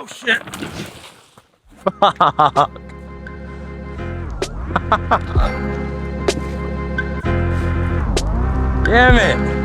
Oh shit! Damn it!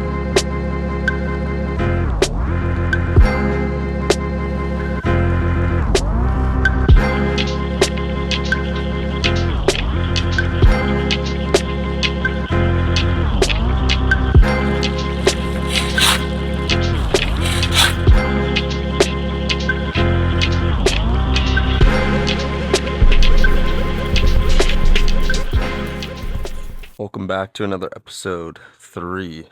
Welcome back to another episode 3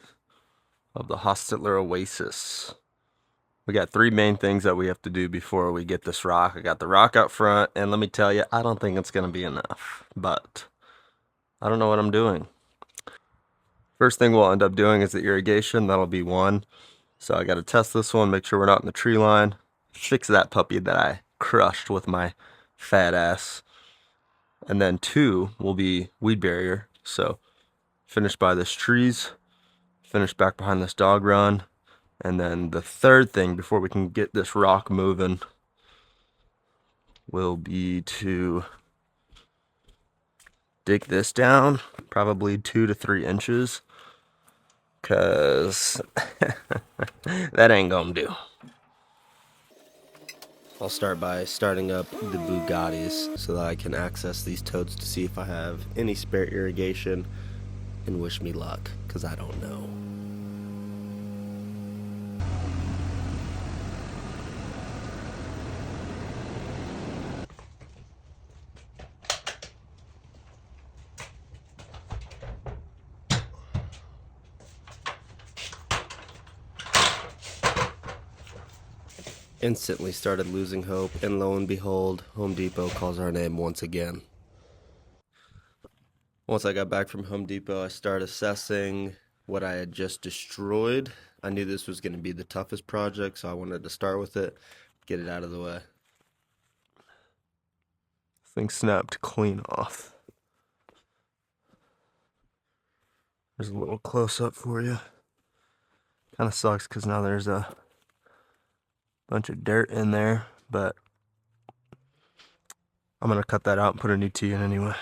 of the Hostetler Oasis. We got 3 main things that we have to do before we get this rock. I got the rock out front, and let me tell you, I don't think it's going to be enough, but I don't know what I'm doing. First thing we'll end up doing is the irrigation. That'll be 1. So I got to test this one, make sure we're not in the tree line, fix that puppy that I crushed with my fat ass. And then 2 will be weed barrier. So finish by this trees, finish back behind this dog run, and then the third thing before we can get this rock moving will be to dig this down, probably 2 to 3 inches, because that ain't gonna do. I'll start by starting up the Bugattis so that I can access these toads to see if I have any spare irrigation, and wish me luck, because I don't know. Instantly started losing hope, and lo and behold, Home Depot calls our name once again. Once I got back from Home Depot, I started assessing what I had just destroyed. I knew this was going to be the toughest project, so I wanted to start with it, get it out of the way. Thing snapped clean off. There's a little close-up for you. Kind of sucks because now there's a bunch of dirt in there, but I'm going to cut that out and put a new tee in anyway.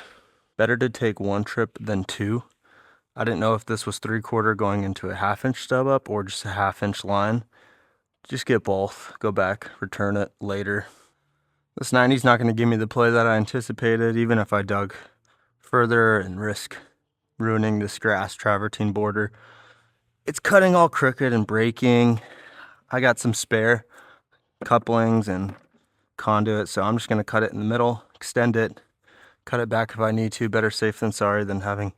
Better to take 1 trip than 2. I didn't know if this was 3/4 going into a 1/2 inch stub up or just a 1/2 inch line. Just get both, go back, return it later. This 90's not going to give me the play that I anticipated, even if I dug further and risk ruining this grass travertine border. It's cutting all crooked and breaking. I got some spare couplings and conduit, so I'm just going to cut it in the middle, extend it, cut it back if I need to. Better safe than sorry than having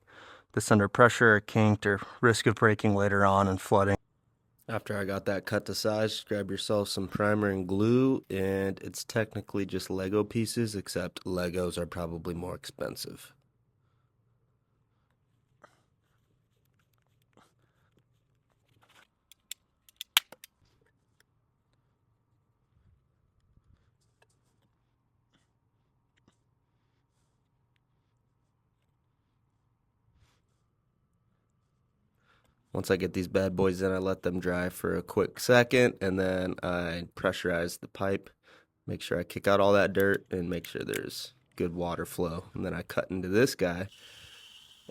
this under pressure or kinked or risk of breaking later on and flooding. After I got that cut to size, grab yourself some primer and glue, and it's technically just Lego pieces, except Legos are probably more expensive. Once I get these bad boys in, I let them dry for a quick second, and then I pressurize the pipe, make sure I kick out all that dirt, and make sure there's good water flow. And then I cut into this guy,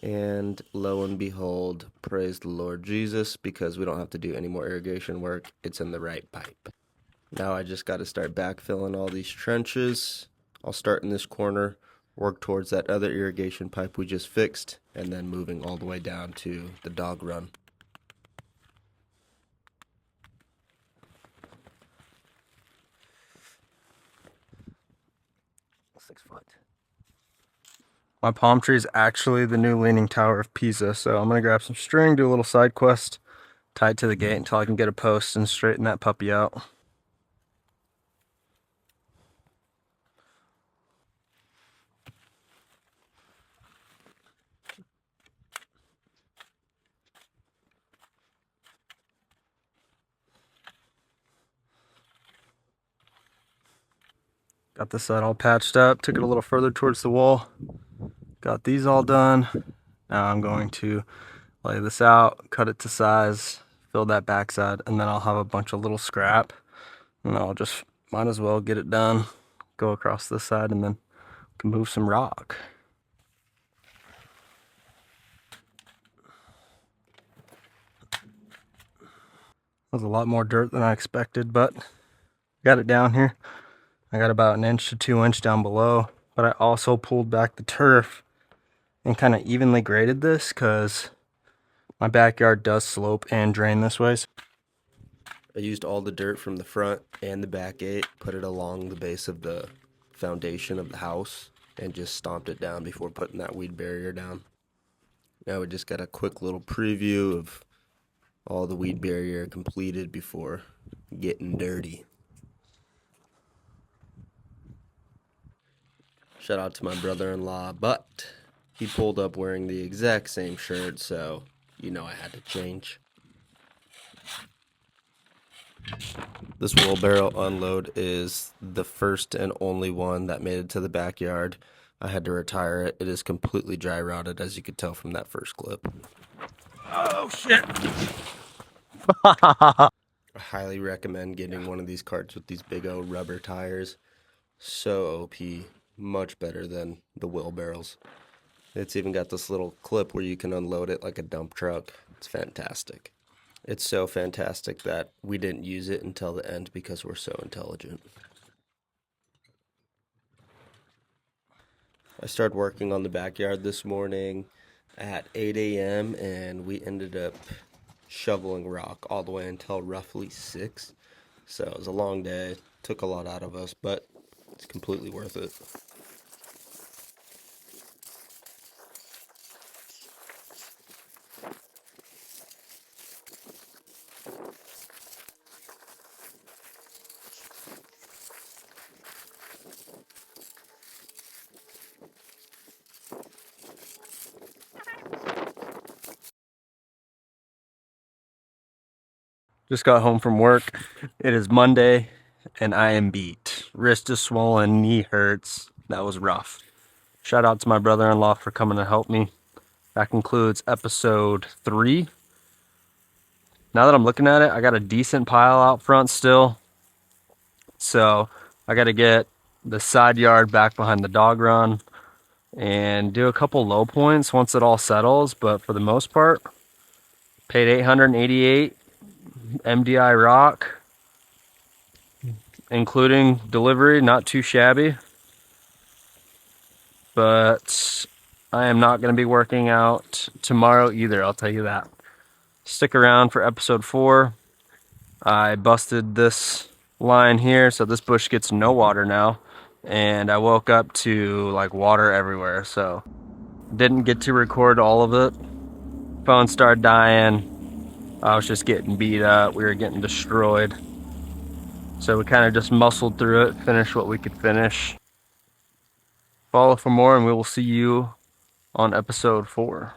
and lo and behold, praise the Lord Jesus, because we don't have to do any more irrigation work. It's in the right pipe. Now I just got to start backfilling all these trenches. I'll start in this corner, work towards that other irrigation pipe we just fixed, and then moving all the way down to the dog run. 6 foot. My palm tree is actually the new Leaning Tower of Pisa, so I'm going to grab some string, do a little side quest, tie it to the gate until I can get a post and straighten that puppy out. Got this side all patched up, took it a little further towards the wall. Got these all done. Now I'm going to lay this out, cut it to size, fill that backside, and then I'll have a bunch of little scrap. And I'll just Might as well get it done. Go across this side and then we can move some rock. That was a lot more dirt than I expected, but got it down here. I got about 1 inch to 2 inch down below, but I also pulled back the turf and kind of evenly graded this because my backyard does slope and drain this way. I used all the dirt from the front and the back gate, put it along the base of the foundation of the house, and just stomped it down before putting that weed barrier down. Now we just got a quick little preview of all the weed barrier completed before getting dirty. Shout out to my brother-in-law, but he pulled up wearing the exact same shirt, so you know I had to change. This wheelbarrow unload is the first and only one that made it to the backyard. I had to retire it. It is completely dry rotted, as you could tell from that first clip. Oh, shit. I highly recommend getting one of these carts with these big old rubber tires. So OP. Much better than the wheelbarrows. It's even got this little clip where you can unload it like a dump truck. It's fantastic. It's so fantastic that we didn't use it until the end because we're so intelligent. I started working on the backyard this morning at 8 a.m. and we ended up shoveling rock all the way until roughly 6. So it was a long day, took a lot out of us, but it's completely worth it. Just got home from work. It is Monday and I am beat. Wrist is swollen, knee hurts. That was rough. Shout out to my brother-in-law for coming to help me. That concludes episode 3. Now that I'm looking at it, I got a decent pile out front still. So I got to get the side yard back behind the dog run and do a couple low points once it all settles. But for the most part, paid $888 MDI rock, including delivery. Not too shabby. But I am not going to be working out tomorrow either, I'll tell you that. Stick around for episode 4. I busted this line here, so this bush gets no water now. And I woke up to like water everywhere, so didn't get to record all of it. Phone started dying. I was just getting beat up. We were getting destroyed. So we kind of just muscled through it, finished what we could finish. Follow for more, and we will see you on episode 4.